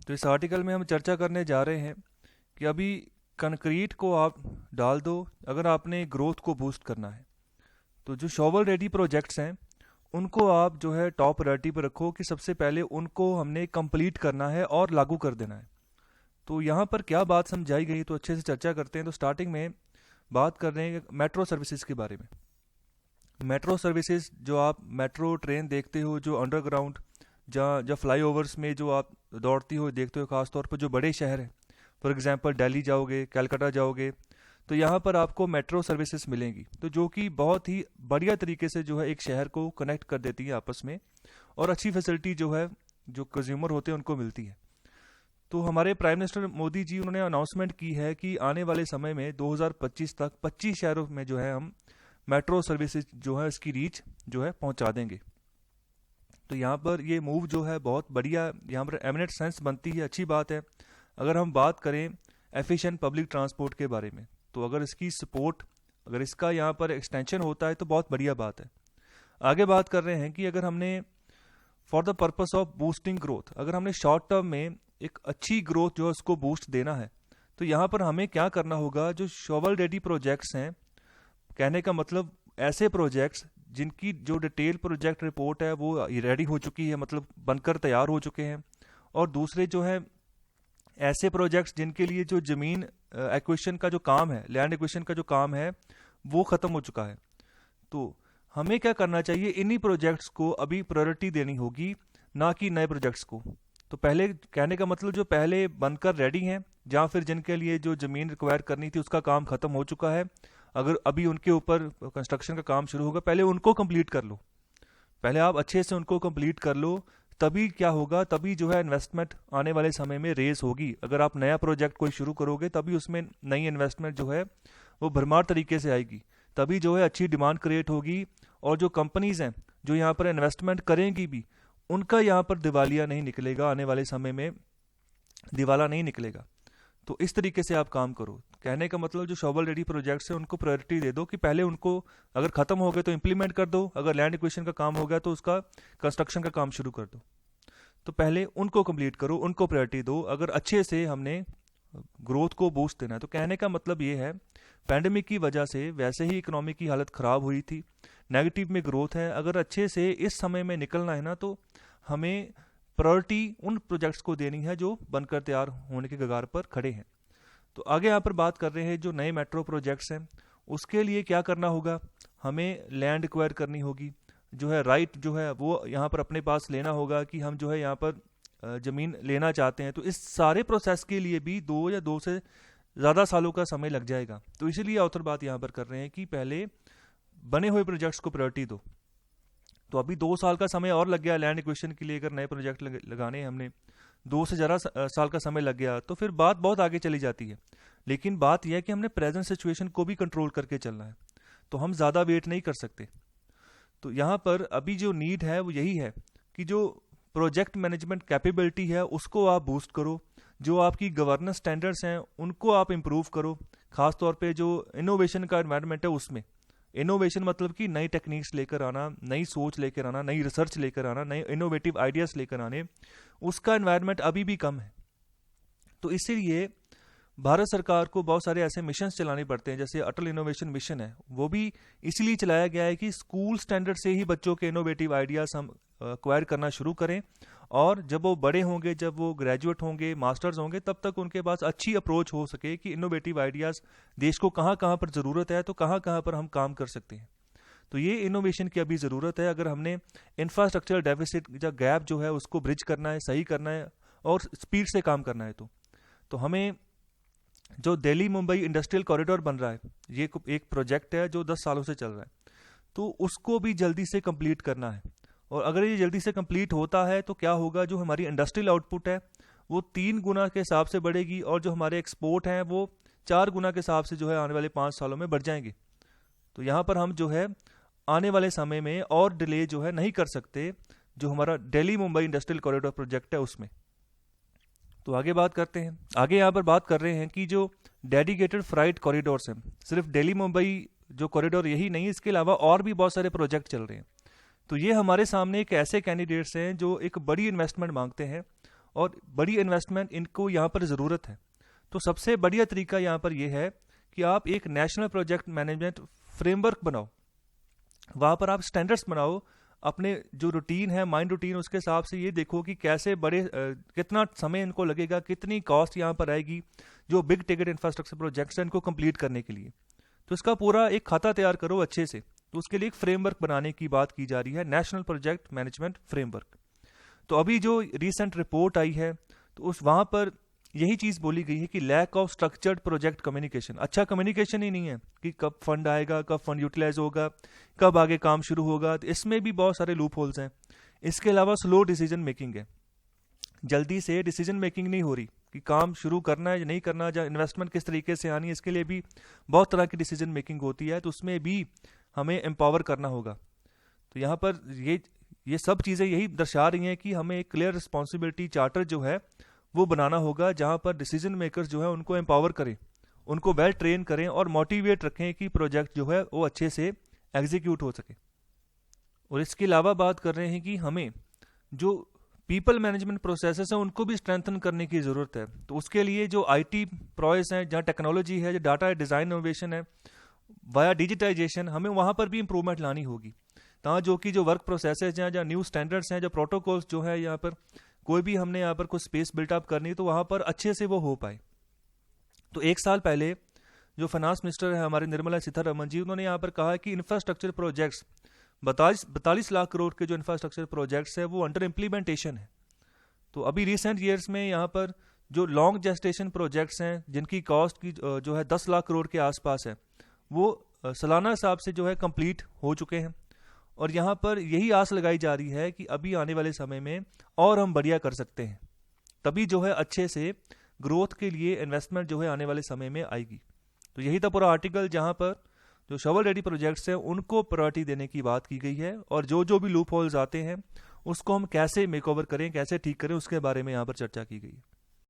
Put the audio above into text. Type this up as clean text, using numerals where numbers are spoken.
तो इस आर्टिकल में हम चर्चा करने जा रहे हैं कि अभी कंक्रीट को आप डाल दो अगर आपने ग्रोथ को बूस्ट करना है। तो जो शॉवल रेडी प्रोजेक्ट्स हैं उनको आप जो है टॉप प्रायोरिटी पर रखो कि सबसे पहले उनको हमने कंप्लीट करना है और लागू कर देना है। तो यहाँ पर क्या बात समझाई गई, तो अच्छे से चर्चा करते हैं। तो स्टार्टिंग में बात कर रहे हैं मेट्रो सर्विसेज के बारे में। मेट्रो सर्विसेज, जो आप मेट्रो ट्रेन देखते हो जो अंडरग्राउंड जहाँ फ्लाईओवर्स में जो आप दौड़ती हो देखते हो, खासतौर पर जो बड़े शहर हैं, फॉर एग्जांपल दिल्ली जाओगे, कलकत्ता जाओगे, तो यहाँ पर आपको मेट्रो सर्विसेज मिलेंगी, तो जो कि बहुत ही बढ़िया तरीके से जो है एक शहर को कनेक्ट कर देती है आपस में, और अच्छी फैसिलिटी जो है जो कंज्यूमर होते हैं उनको मिलती है। तो हमारे प्राइम मिनिस्टर मोदी जी उन्होंने अनाउंसमेंट की है कि आने वाले समय में 2025 तक 25 शहरों में जो है हम मेट्रो सर्विसेज जो है इसकी रीच जो है पहुंचा देंगे। तो यहाँ पर ये मूव जो है बहुत बढ़िया, यहाँ पर एमिनेंट सेंस बनती है, अच्छी बात है। अगर हम बात करें एफिशिएंट पब्लिक ट्रांसपोर्ट के बारे में, तो अगर इसकी सपोर्ट, अगर इसका यहाँ पर एक्सटेंशन होता है तो बहुत बढ़िया बात है। आगे बात कर रहे हैं कि अगर हमने for the purpose of boosting growth, अगर हमने शॉर्ट टर्म में एक अच्छी ग्रोथ जो है उसको बूस्ट देना है, तो यहाँ पर हमें क्या करना होगा, जो शॉवल रेडी प्रोजेक्ट्स हैं, कहने का मतलब ऐसे प्रोजेक्ट्स जिनकी जो डिटेल प्रोजेक्ट रिपोर्ट है वो रेडी हो चुकी है, मतलब बनकर तैयार हो चुके हैं, और दूसरे जो है ऐसे प्रोजेक्ट्स जिनके लिए जो ज़मीन एक्विजिशन का जो काम है, लैंड एक्विजिशन का जो काम है वो ख़त्म हो चुका है। तो हमें क्या करना चाहिए, इन्हीं प्रोजेक्ट्स को अभी प्रायोरिटी देनी होगी, ना कि नए प्रोजेक्ट्स को। तो पहले, कहने का मतलब जो पहले बनकर रेडी हैं, जहाँ फिर जिनके लिए जो ज़मीन रिक्वायर करनी थी उसका काम ख़त्म हो चुका है, अगर अभी उनके ऊपर कंस्ट्रक्शन का काम शुरू होगा, पहले उनको कंप्लीट कर लो, पहले आप अच्छे से उनको कंप्लीट कर लो, तभी क्या होगा, तभी जो है इन्वेस्टमेंट आने वाले समय में रेस होगी। अगर आप नया प्रोजेक्ट कोई शुरू करोगे तभी उसमें नई इन्वेस्टमेंट जो है वो भरमार तरीके से आएगी, तभी जो है अच्छी डिमांड क्रिएट होगी, और जो कंपनीज हैं जो यहाँ पर इन्वेस्टमेंट करेंगी भी, उनका यहाँ पर दिवालिया नहीं निकलेगा, आने वाले समय में दिवाला नहीं निकलेगा। तो इस तरीके से आप काम करो। कहने का मतलब जो शॉवल रेडी प्रोजेक्ट्स हैं उनको प्रायोरिटी दे दो कि पहले उनको अगर खत्म हो गए तो इम्प्लीमेंट कर दो, अगर लैंड एक्विजिशन का काम हो गया तो उसका कंस्ट्रक्शन का काम शुरू कर दो। तो पहले उनको कंप्लीट करो, उनको प्रायोरिटी दो, अगर अच्छे से हमने ग्रोथ को बूस्ट देना है। तो कहने का मतलब ये है, पैंडेमिक की वजह से वैसे ही इकोनॉमी की हालत ख़राब हुई थी, नेगेटिव में ग्रोथ है, अगर अच्छे से इस समय में निकलना है ना, तो हमें प्रायोरिटी उन प्रोजेक्ट्स को देनी है जो बनकर तैयार होने के कगार पर खड़े हैं। तो आगे यहाँ पर बात कर रहे हैं जो नए मेट्रो प्रोजेक्ट्स हैं, उसके लिए क्या करना होगा, हमें लैंड एक्वायर करनी होगी, जो है राइट जो है वो यहाँ पर अपने पास लेना होगा कि हम जो है यहाँ पर ज़मीन लेना चाहते हैं। तो इस सारे प्रोसेस के लिए भी 2 या 2 से ज़्यादा सालों का समय लग जाएगा। तो इसीलिए ऑथर बात यहाँ पर कर रहे हैं कि पहले बने हुए प्रोजेक्ट्स को प्रायोरिटी दो। तो अभी 2 साल का समय और लग गया लैंड एक्विजिशन के लिए, अगर नए प्रोजेक्ट लगाने हैं, हमने 2 से ज़्यादा साल का समय लग गया, तो फिर बात बहुत आगे चली जाती है। लेकिन बात यह है कि हमने प्रेजेंट सिचुएशन को भी कंट्रोल करके चलना है, तो हम ज़्यादा वेट नहीं कर सकते। तो यहाँ पर अभी जो नीड है वो यही है कि जो प्रोजेक्ट मैनेजमेंट कैपेबिलिटी है उसको आप बूस्ट करो, जो आपकी गवर्नेंस स्टैंडर्ड्स हैं उनको आप इम्प्रूव करो, खासतौर पे जो इनोवेशन का एनवायरनमेंट है उसमें। इनोवेशन मतलब कि नई टेक्निक्स लेकर आना, नई सोच लेकर आना, नई रिसर्च लेकर आना, नए इनोवेटिव आइडियाज़ लेकर आने, उसका एनवायरनमेंट अभी भी कम है। तो इसीलिए भारत सरकार को बहुत सारे ऐसे मिशन चलाने पड़ते हैं, जैसे अटल इनोवेशन मिशन है, वो भी इसीलिए चलाया गया है कि स्कूल स्टैंडर्ड से ही बच्चों के इनोवेटिव आइडियाज़ हम एक्वायर करना शुरू करें, और जब वो बड़े होंगे, जब वो ग्रेजुएट होंगे, मास्टर्स होंगे, तब तक उनके पास अच्छी अप्रोच हो सके कि इनोवेटिव आइडियाज़ देश को कहाँ कहाँ पर ज़रूरत है, तो कहाँ कहाँ पर हम काम कर सकते हैं। तो ये इनोवेशन की अभी ज़रूरत है। अगर हमने इंफ्रास्ट्रक्चर डेफिसिट या गैप जो है उसको ब्रिज करना है, सही करना है और स्पीड से काम करना है, तो हमें जो दिल्ली मुंबई इंडस्ट्रियल कॉरिडोर बन रहा है, ये एक प्रोजेक्ट है जो 10 सालों से चल रहा है, तो उसको भी जल्दी से कंप्लीट करना है। और अगर ये जल्दी से कंप्लीट होता है तो क्या होगा, जो हमारी इंडस्ट्रियल आउटपुट है वो 3 गुना के हिसाब से बढ़ेगी, और जो हमारे एक्सपोर्ट हैं वो 4 गुना के हिसाब से जो है आने वाले 5 सालों में बढ़ जाएंगे। तो यहाँ पर हम जो है आने वाले समय में और डिले जो है नहीं कर सकते, जो हमारा Delhi Mumbai industrial corridor project है उसमें। तो आगे बात करते हैं। आगे यहाँ पर बात कर रहे हैं कि जो डेडिकेटेड फ्राइट कॉरिडोर्स हैं, सिर्फ दिल्ली मुंबई जो कॉरिडोर यही नहीं, इसके अलावा और भी बहुत सारे प्रोजेक्ट चल रहे हैं। तो ये हमारे सामने एक ऐसे कैंडिडेट्स हैं जो एक बड़ी इन्वेस्टमेंट मांगते हैं, और बड़ी इन्वेस्टमेंट इनको यहाँ पर ज़रूरत है। तो सबसे बढ़िया तरीका यहाँ पर यह है कि आप एक नेशनल प्रोजेक्ट मैनेजमेंट फ्रेमवर्क बनाओ, वहाँ पर आप स्टैंडर्ड्स बनाओ, अपने जो रूटीन है माइंड रूटीन उसके हिसाब से ये देखो कि कैसे कितना समय इनको लगेगा, कितनी कॉस्ट यहाँ पर आएगी जो बिग टिकट इंफ्रास्ट्रक्चर प्रोजेक्ट्स हैं इनको कंप्लीट करने के लिए। तो इसका पूरा एक खाता तैयार करो अच्छे से। तो उसके लिए एक फ्रेमवर्क बनाने की बात की जा रही है, नेशनल प्रोजेक्ट मैनेजमेंट फ्रेमवर्क। तो अभी जो रिसेंट रिपोर्ट आई है तो उस वहाँ पर यही चीज़ बोली गई है कि lack of structured project communication, अच्छा कम्युनिकेशन ही नहीं है कि कब फंड आएगा, कब फंड यूटिलाइज होगा, कब आगे काम शुरू होगा। तो इसमें भी बहुत सारे लूप होल्स हैं। इसके अलावा स्लो डिसीजन मेकिंग है, जल्दी से डिसीजन मेकिंग नहीं हो रही कि काम शुरू करना है या नहीं करना, या इन्वेस्टमेंट किस तरीके से आनी है, इसके लिए भी बहुत तरह की डिसीजन मेकिंग होती है। तो उसमें भी हमें एम्पावर करना होगा। तो यहाँ पर ये सब चीज़ें यही दर्शा रही हैं कि हमें एक क्लियर रिस्पॉन्सिबिलिटी चार्टर जो है वो बनाना होगा, जहाँ पर डिसीजन मेकर्स जो है उनको एम्पावर करें, उनको वेल ट्रेन करें और मोटिवेट रखें कि प्रोजेक्ट जो है वो अच्छे से एग्जीक्यूट हो सके। और इसके अलावा बात कर रहे हैं कि हमें जो पीपल मैनेजमेंट प्रोसेसेस हैं उनको भी स्ट्रेंथन करने की ज़रूरत है। तो उसके लिए जो IT प्रोसेस हैं, जहाँ टेक्नोलॉजी है, जो डाटा डिज़ाइन इनोवेशन है वाया डिजिटाइजेशन, हमें वहाँ पर भी इम्प्रूवमेंट लानी होगी। तहाँ जो कि जो वर्क प्रोसेसेस हैं, जहाँ न्यू स्टैंडर्ड्स हैं, जो प्रोटोकॉल्स जो है, यहाँ पर कोई भी हमने यहाँ पर कुछ स्पेस बिल्टअप करनी है तो वहाँ पर अच्छे से वो हो पाए। तो 1 साल पहले जो फाइनेंस मिनिस्टर है हमारे निर्मला सीतारमण जी, उन्होंने यहाँ पर कहा कि इंफ्रास्ट्रक्चर प्रोजेक्ट्स 42 लाख करोड़ के जो इंफ्रास्ट्रक्चर प्रोजेक्ट्स है वो अंडर इम्प्लीमेंटेशन है। तो अभी रिसेंट ईयर्स में यहाँ पर जो लॉन्ग जेस्टेशन प्रोजेक्ट्स हैं जिनकी कॉस्ट की जो है 10 लाख करोड़ के आसपास है, वो सालाना हिसाब से जो है कंप्लीट हो चुके हैं। और यहाँ पर यही आस लगाई जा रही है कि अभी आने वाले समय में और हम बढ़िया कर सकते हैं, तभी जो है अच्छे से ग्रोथ के लिए इन्वेस्टमेंट जो है आने वाले समय में आएगी। तो यही था पूरा आर्टिकल, जहाँ पर जो शॉवल रेडी प्रोजेक्ट्स हैं उनको प्रायोरिटी देने की बात की गई है, और जो भी लूप होल्स आते हैं उसको हम कैसे मेकओवर करें, कैसे ठीक करें, उसके बारे में यहाँ पर चर्चा की गई है।